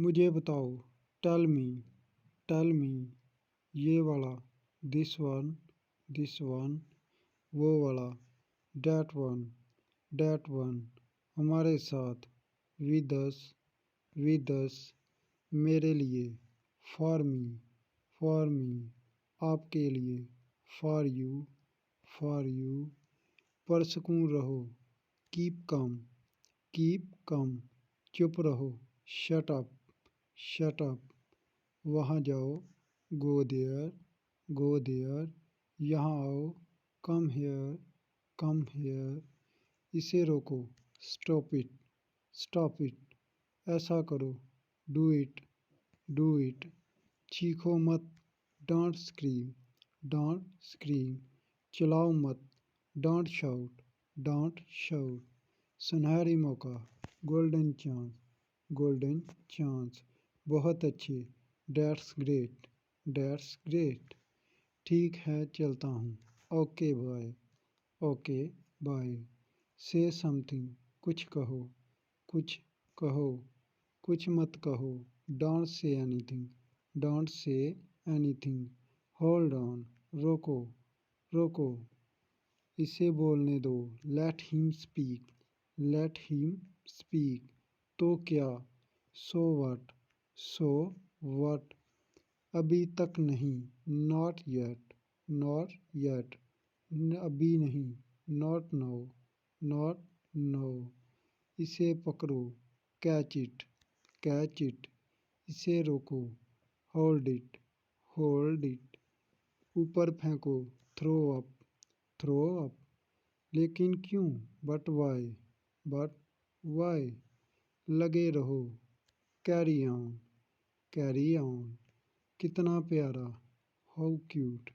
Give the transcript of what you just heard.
مجھے بتاؤ، tell me, یہ والا، دس ون، وہ والا، دیٹ ون، ہمارے ساتھ، ود اس، میرے لیے، فار می، آپ کے لیے، فار یو، پرسکون رہو، کیپ کم، چپ رہو، شٹ اپ، وہاں جاؤ، گو دیئر، یہاں آؤ، کم ہیئر، اسے روکو، اسٹاپ اٹ، ایسا کرو، ڈو اٹ، چیخو مت، ڈونٹ اسکریم، چلاؤ مت، ڈونٹ شاؤٹ، سنہری موقع، گولڈن چانس، بہت اچھے، دیٹس گریٹ، ٹھیک ہے چلتا ہوں، اوکے بائے، سے سم تھنگ، کچھ کہو، کچھ مت کہو، don't say any thing, hold on, روکو، اسے بولنے دو، لیٹ ہم اسپیک، تو کیا، سو واٹ، ابھی تک نہیں، ناٹ یٹ، ابھی نہیں، ناٹ نو، اسے پکڑو، کیچ اٹ، اسے روکو، ہولڈ اٹ، اوپر پھینکو، تھرو اپ، لیکن کیوں، بٹ وائی، لگے رہو، کیری آن، کتنا پیارا، ہاؤ کیوٹ،